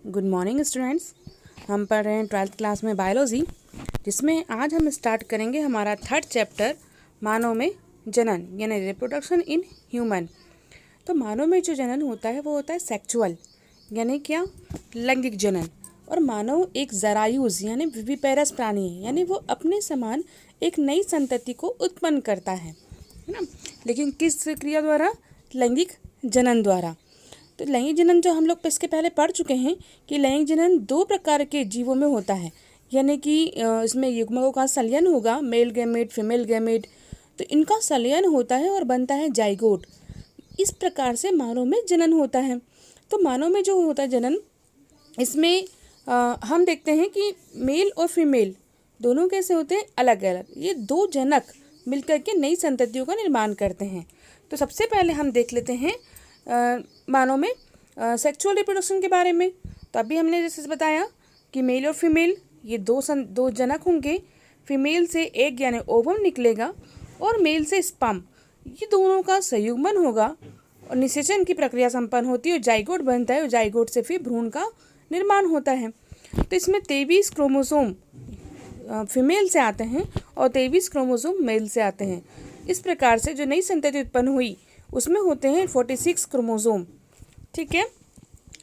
Good morning students. हम पढ़ रहे हैं 12th क्लास में बायोलॉजी, जिसमें आज हम स्टार्ट करेंगे हमारा 3rd चैप्टर मानव में जनन यानी रिप्रोडक्शन इन ह्यूमन। तो मानव में जो जनन होता है वो होता है सेक्सुअल यानी क्या, लैंगिक जनन। और मानव एक जरायुज यानी विविपेरस प्राणी है, यानी वो अपने समान एक नई संतति को उत्पन्न करता है ना। लेकिन किस क्रिया द्वारा? लैंगिक जनन द्वारा। तो लैंगिक जनन जो हम लोग इसके पहले पढ़ चुके हैं कि लैंगिक जनन 2 प्रकार के जीवों में होता है, यानी कि इसमें युग्मकों का संलयन होगा, मेल गैमेट फीमेल गैमेट। तो इनका संलयन होता है और बनता है जाइगोट। इस प्रकार से मानव में जनन होता है। तो मानव में जो होता है जनन, इसमें हम देखते हैं कि मेल और फीमेल दोनों कैसे होते हैं, अलग अलग। ये 2 जनक मिलकर के नई संततियों का निर्माण करते हैं। तो सबसे पहले हम देख लेते हैं मानव में सेक्सुअल रिप्रोडक्शन के बारे में। तो अभी हमने जैसे बताया कि मेल और फीमेल ये दो जनक होंगे। फीमेल से एग यानी ओवम निकलेगा और मेल से स्पर्म, ये दोनों का संयुग्मन होगा और निषेचन की प्रक्रिया संपन्न होती है और जाइगोट बनता है और जाइगोट से फिर भ्रूण का निर्माण होता है। तो इसमें 23 क्रोमोसोम फीमेल से आते हैं और 23 क्रोमोसोम मेल से आते हैं। इस प्रकार से जो नई संतति उत्पन्न हुई उसमें होते हैं 46 क्रोमोसोम। ठीक है।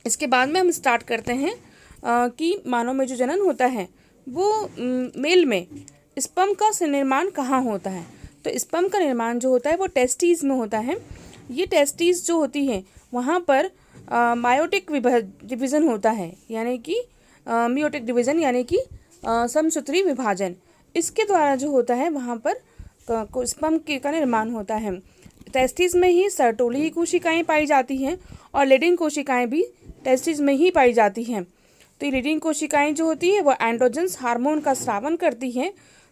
इसके बाद में हम स्टार्ट करते हैं कि मानव में जो जनन होता है वो मेल में स्पर्म का निर्माण कहाँ होता है। तो स्पर्म का निर्माण जो होता है वो टेस्टिस में होता है। ये टेस्टिस जो होती है वहाँ पर मायोटिक डिवीज़न होता है, यानी कि मियोटिक डिवीज़न यानी कि समसूत्री विभाजन। इसके द्वारा जो होता है वहाँ पर स्पर्म का निर्माण होता है। टेस्टिस में ही सर्टोली कोशिकाएं पाई जाती हैं और लीडिंग कोशिकाएं भी टेस्टिस में ही पाई जाती हैं। तो ये लीडिंग कोशिकाएं जो होती है वो एंड्रोजन्स हार्मोन का स्रावन करती हैं,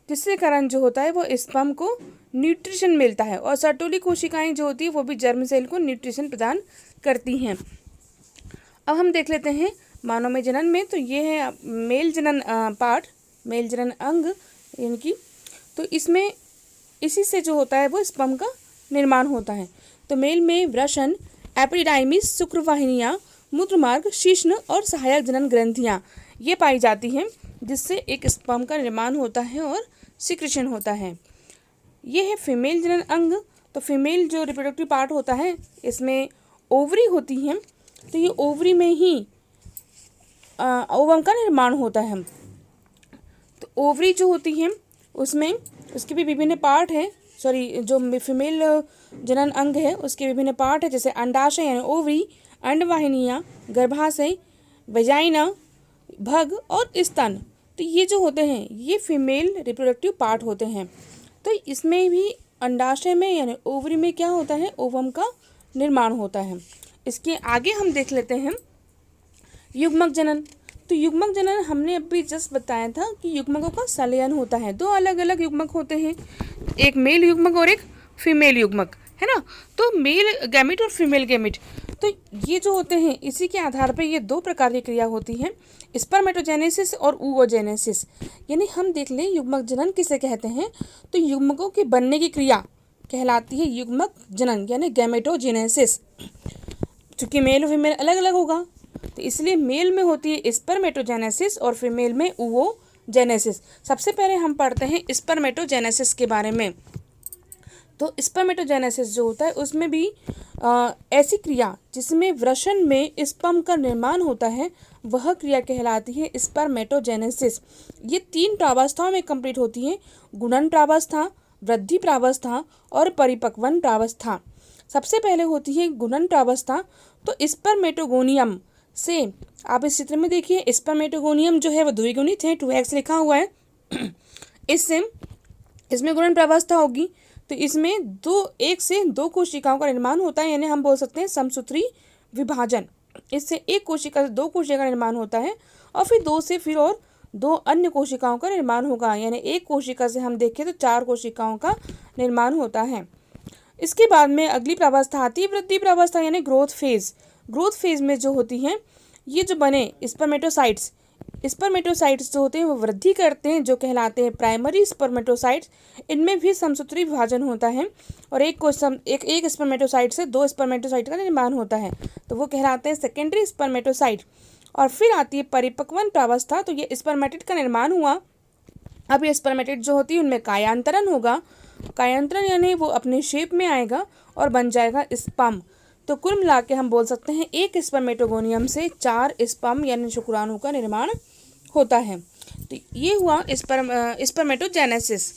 जिससे कारण जो होता है वो स्पर्म को न्यूट्रिशन मिलता है। और सर्टोली कोशिकाएं जो होती है वो भी जर्म सेल को न्यूट्रिशन प्रदान करती हैं। अब हम देख लेते हैं मानव में जनन में। तो ये है मेल जनन पार्ट, मेल जनन अंग यानी कि, तो इसमें इसी से जो होता है वो स्पर्म का निर्माण होता है। तो मेल में वृषण, एपिडाइमिस, शुक्रवाहिनियाँ, मूत्रमार्ग, शिश्न और सहायक जनन ग्रंथियाँ ये पाई जाती हैं, जिससे एक स्पर्म का निर्माण होता है और सिक्रीशन होता है। ये है फीमेल जनन अंग। तो फीमेल जो रिप्रोडक्टिव पार्ट होता है इसमें ओवरी होती हैं। तो ये ओवरी में ही ओवम का निर्माण होता है। तो ओवरी जो होती है उसमें उसके भी विभिन्न पार्ट है, जो फीमेल जनन अंग है उसके विभिन्न पार्ट है, जैसे अंडाशय यानी ओवरी, अंडवाहिनियाँ, गर्भाशय, वेजाइना, भग और स्तन। तो ये जो होते हैं ये फीमेल रिप्रोडक्टिव पार्ट होते हैं। तो इसमें भी अंडाशय में यानी ओवरी में क्या होता है, ओवम का निर्माण होता है। इसके आगे हम देख लेते हैं युग्मक जनन। तो युग्मक जनन हमने अभी जस्ट बताया था कि युग्मकों का संलयन होता है। 2 अलग अलग युग्मक होते हैं, एक मेल युग्मक और एक फीमेल युग्मक, है ना। तो मेल गैमेट और फीमेल गैमेट, तो ये जो होते हैं इसी के आधार पर ये 2 प्रकार की क्रिया होती हैं, स्पर्मेटोजेनेसिस और oogenesis। यानी हम देख लें युग्मक जनन किसे कहते हैं। तो युग्मकों के बनने की क्रिया कहलाती है युग्मक जनन यानी गैमेटोजेनेसिस। चूँकि मेल और फीमेल अलग अलग होगा तो इसलिए मेल में होती है स्पर्मेटोजेनेसिस और फीमेल में oogenesis। सबसे पहले हम पढ़ते हैं स्पर्मेटोजेनेसिस के बारे में। तो स्पर्मेटोजेनेसिस जो होता है उसमें भी ऐसी क्रिया जिसमें वृषण में स्पर्म का निर्माण होता है वह क्रिया कहलाती है स्पर्मेटोजेनेसिस। ये 3 प्रावस्थाओं में कंप्लीट होती है, गुणन प्रावस्था, वृद्धि प्रावस्था और परिपक्वन प्रावस्था। सबसे पहले होती है गुणन प्रावस्था। तो स्पर्मेटोगोनियम से, आप इस चित्र में देखिए स्पर्मेटोगोनियम जो है वो द्विगुणित है, 2x लिखा हुआ है। इसमें गुणन प्रावस्था होगी। तो इसमें एक से 2 कोशिकाओं का निर्माण होता है, यानी हम बोल सकते हैं समसूत्री विभाजन। इससे एक कोशिका से 2 कोशिका का निर्माण होता है और फिर 2 से फिर और 2 अन्य कोशिकाओं का निर्माण होगा, यानी एक कोशिका से हम देखें तो 4 कोशिकाओं का निर्माण होता है। इसके बाद में अगली प्रावस्था आती है वृद्धि प्रावस्था यानी ग्रोथ फेज। ग्रोथ फेज में जो होती हैं ये जो बने स्पर्मेटोसाइट्स जो होते हैं वो वृद्धि करते हैं, जो कहलाते हैं प्राइमरी स्पर्मेटोसाइट्स। इनमें भी समसूत्री विभाजन होता है और एक स्पर्मेटोसाइट से 2 स्पर्मेटोसाइट का निर्माण होता है, तो वो कहलाते हैं सेकेंडरी स्पर्मेटोसाइट। और फिर आती है परिपक्वन प्रावस्था। तो ये स्पर्मेटिड का निर्माण हुआ। अब ये स्पर्मेटिड जो होती है उनमें कायांतरण होगा। कायांतरण यानी वो अपने शेप में आएगा और बन जाएगा स्पर्म। तो कुल मिला के हम बोल सकते हैं एक स्पर्मेटोगोनियम से 4 स्पर्म यानी शुक्राणु का निर्माण होता है। तो ये हुआ स्पर्मेटोजेनेसिस।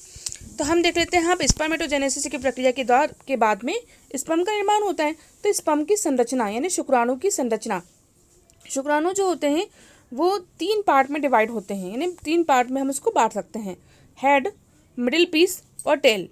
तो हम देख लेते हैं अब स्पर्मेटोजेनेसिस की प्रक्रिया के बाद में स्पर्म का निर्माण होता है। तो स्पर्म की संरचना यानी शुक्राणु की संरचना। शुक्राणु जो होते हैं वो 3 पार्ट में डिवाइड होते हैं, यानी 3 पार्ट में हम इसको बांट सकते हैं, हेड, मिडिल पीस और टेल।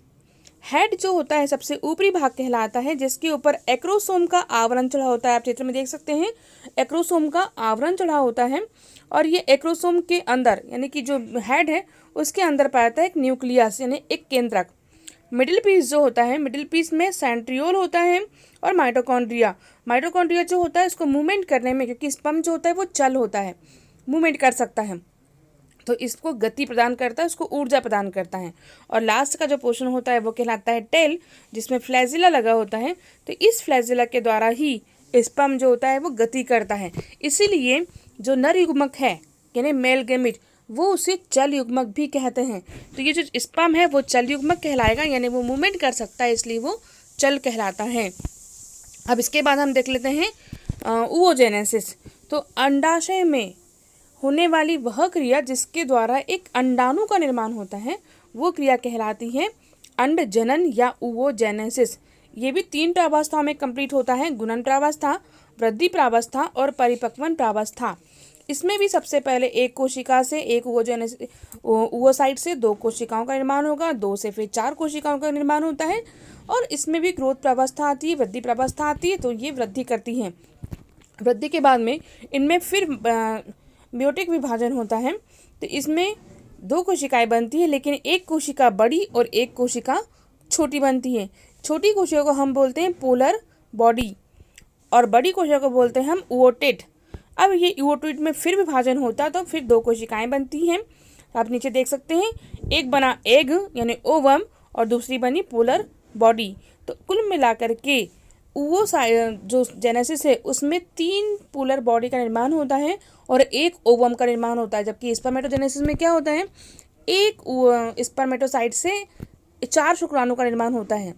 हेड जो होता है सबसे ऊपरी भाग कहलाता है, जिसके ऊपर एक्रोसोम का आवरण चढ़ा होता है। आप चित्र में देख सकते हैं एक्रोसोम का आवरण चढ़ा होता है। और ये एक्रोसोम के अंदर यानी कि जो हेड है उसके अंदर पाया जाता है एक न्यूक्लियस यानी एक केंद्रक। मिडिल पीस जो होता है, मिडिल पीस में सेंट्रियोल होता है और माइटोकॉन्ड्रिया। माइटोकॉन्ड्रिया जो होता है इसको मूवमेंट करने में, क्योंकि स्पर्म जो होता है वो चल होता है, मूवमेंट कर सकता है, तो इसको गति प्रदान करता है, उसको ऊर्जा प्रदान करता है। और लास्ट का जो पोर्शन होता है वो कहलाता है टेल, जिसमें फ्लैजिला लगा होता है। तो इस फ्लैजिला के द्वारा ही स्पर्म जो होता है वो गति करता है। इसीलिए जो नर युग्मक है यानी मेल गैमेट, वो उसे चल युग्मक भी कहते हैं। तो ये जो स्पर्म है वो चल युग्मक कहलाएगा, यानी वो मूवमेंट कर सकता है, इसलिए वो चल कहलाता है। अब इसके बाद हम देख लेते हैं oogenesis। तो अंडाशय में होने वाली वह क्रिया जिसके द्वारा एक अंडाणु का निर्माण होता है वो क्रिया कहलाती है अंड जनन या oogenesis। ये भी 3 प्रावस्थाओं में कंप्लीट होता है, गुणन प्रावस्था, वृद्धि प्रावस्था और परिपक्वन प्रावस्था। इसमें भी सबसे पहले एक कोशिका से एक oocyte से 2 कोशिकाओं का निर्माण होगा, 2 से फिर 4 कोशिकाओं का निर्माण होता है। और इसमें भी ग्रोथ प्रावस्था आती है, वृद्धि प्रावस्था आती है, तो ये वृद्धि करती हैं। वृद्धि के बाद में इनमें फिर म्योटिक विभाजन होता है। तो इसमें 2 कोशिकाएं बनती है, लेकिन एक कोशिका बड़ी और एक कोशिका छोटी बनती है। छोटी कोशिका को हम बोलते हैं पोलर बॉडी और बड़ी कोशिका को बोलते हैं हम oocyte। अब ये oocyte में फिर विभाजन होता है, तो फिर 2 कोशिकाएं बनती हैं। आप नीचे देख सकते हैं, एक बना एग यानी ओवम और दूसरी बनी पोलर बॉडी। तो कुल मिलाकर के जो जेनेसिस है उसमें 3 पोलर बॉडी का निर्माण होता है और एक ओवम का निर्माण होता है। जबकि स्पर्मेटोजेनेसिस में क्या होता है, एक स्पर्मेटोसाइट से 4 शुक्राणु का निर्माण होता है।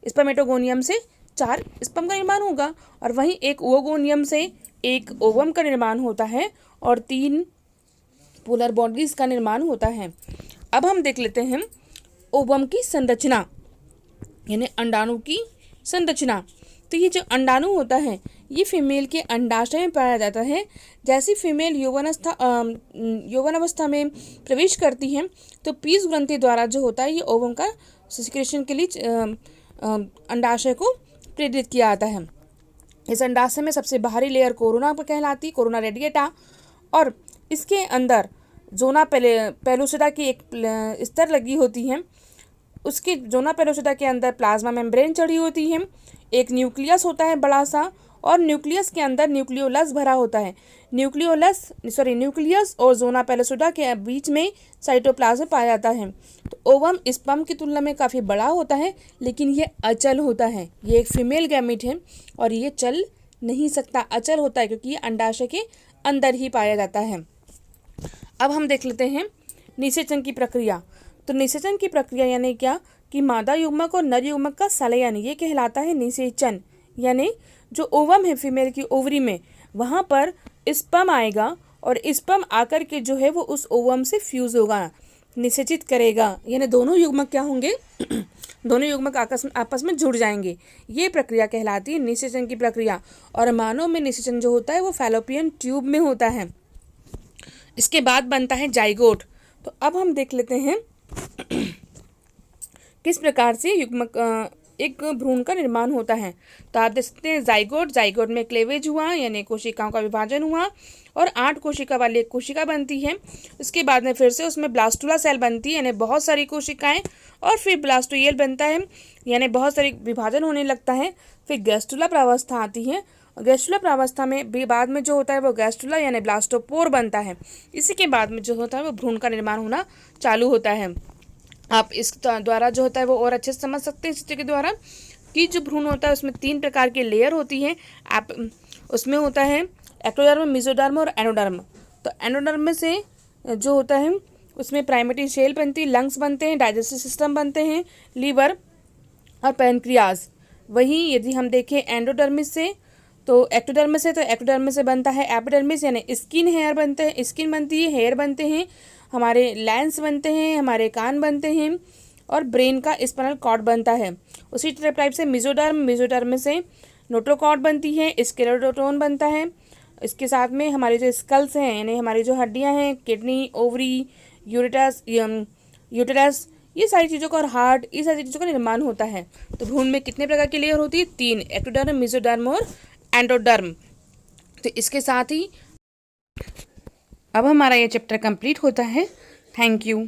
स्पर्मेटोगोनियम से 4 स्पर्म का निर्माण होगा और वहीं एक ओवोगोनियम से एक ओवम का निर्माण होता है और 3 पोलर बॉडीज का निर्माण होता है। अब हम देख लेते हैं ओवम की संरचना यानी अंडाणु की संरचना। तो ये जो अंडाणु होता है ये फीमेल के अंडाशय में पाया जाता है। जैसी फीमेल यौवनावस्था में प्रवेश करती है तो पीस ग्रंथि द्वारा जो होता है ये ओवम का सिक्रेशन के लिए अंडाशय को प्रेरित किया जाता है। इस अंडाशय में सबसे बाहरी लेयर कोरोना पर कहलाती, कोरोना रेडिएटा, और इसके अंदर जोना पेलोसिडा की एक स्तर लगी होती है। उसके जोना पेलोसिडा के अंदर प्लाज्मा मेम्ब्रेन चढ़ी होती है। एक न्यूक्लियस होता है बड़ा सा और न्यूक्लियस के अंदर न्यूक्लियोलस भरा होता है। न्यूक्लियस और जोना पेलोसिडा के बीच में साइटोप्लाज्म पाया जाता है। तो ओवम स्पर्म की तुलना में काफ़ी बड़ा होता है, लेकिन ये अचल होता है। ये एक फीमेल गैमेट है और ये चल नहीं सकता, अचल होता है, क्योंकि ये अंडाशय के अंदर ही पाया जाता है। अब हम देख लेते हैं निषेचन की प्रक्रिया। तो निषेचन की प्रक्रिया यानी क्या कि मादा युग्मक और नर युग्मक का संलयन, ये कहलाता है निषेचन। यानी जो ओवम है फीमेल की ओवरी में, वहाँ पर स्पर्म आएगा और स्पर्म आकर के जो है वो उस ओवम से फ्यूज होगा, निषेचित करेगा, यानी दोनों युग्मक क्या होंगे दोनों युग्मक आपस में जुड़ जाएंगे। ये प्रक्रिया कहलाती है निषेचन की प्रक्रिया। और मानव में निषेचन जो होता है वो फैलोपियन ट्यूब में होता है। इसके बाद बनता है जाइगोट। तो अब हम देख लेते हैं किस प्रकार से युग्मक एक भ्रूण का निर्माण होता है। तो आप देख सकते हैं जाइगोट में क्लेवेज हुआ यानी कोशिकाओं का विभाजन हुआ और 8 कोशिका वाली एक कोशिका बनती है। उसके बाद में फिर से उसमें ब्लास्टुला सेल बनती है यानी बहुत सारी कोशिकाएं, और फिर ब्लास्टोइल बनता है यानी बहुत सारी विभाजन होने लगता है। फिर गैस्टुला प्रावस्था आती है। गैस्टुला प्रावस्था में भी बाद में जो होता है वो गैस्टुला यानी ब्लास्टोपोर बनता है। इसी के बाद में जो होता है वो भ्रूण का निर्माण होना चालू होता है। आप इस द्वारा जो होता है वो और अच्छे से समझ सकते हैं इस चित्र के द्वारा कि जो भ्रूण होता है उसमें 3 प्रकार की लेयर होती है। आप उसमें होता है एक्टोडर्म, मेसोडर्म और एंडोडर्म। तो एंडोडर्म में से जो होता है उसमें प्राइमरी सेल बनती है, लंग्स बनते हैं, डाइजेस्टिव सिस्टम बनते हैं, लीवर और पैनक्रियाज। वहीं यदि हम देखें एंडोडर्मिस से तो एक्टोडर्मिस से बनता है एपिडर्मिस, यानी स्किन हेयर बनते हैं, स्किन बनती है, हेयर बनते हैं, हमारे लेंस बनते हैं, हमारे कान बनते हैं और ब्रेन का स्पाइनल कॉर्ड बनता है। उसी टाइप से मेसोडर्म से नोटोकॉर्ड बनती है, स्केलेटोन बनता है। इसके साथ में हमारे जो स्कल्स हैं यानी हमारी जो हड्डियां हैं, किडनी, ओवरी, यूटेरस, ये सारी चीज़ों का और हार्ट, ये सारी चीज़ों का निर्माण होता है। तो भ्रूण में कितने प्रकार की लेयर होती है? 3, एक्टोडर्म, मेसोडर्म और एंडोडर्म। तो इसके साथ ही अब हमारा ये चैप्टर कंप्लीट होता है। Thank you.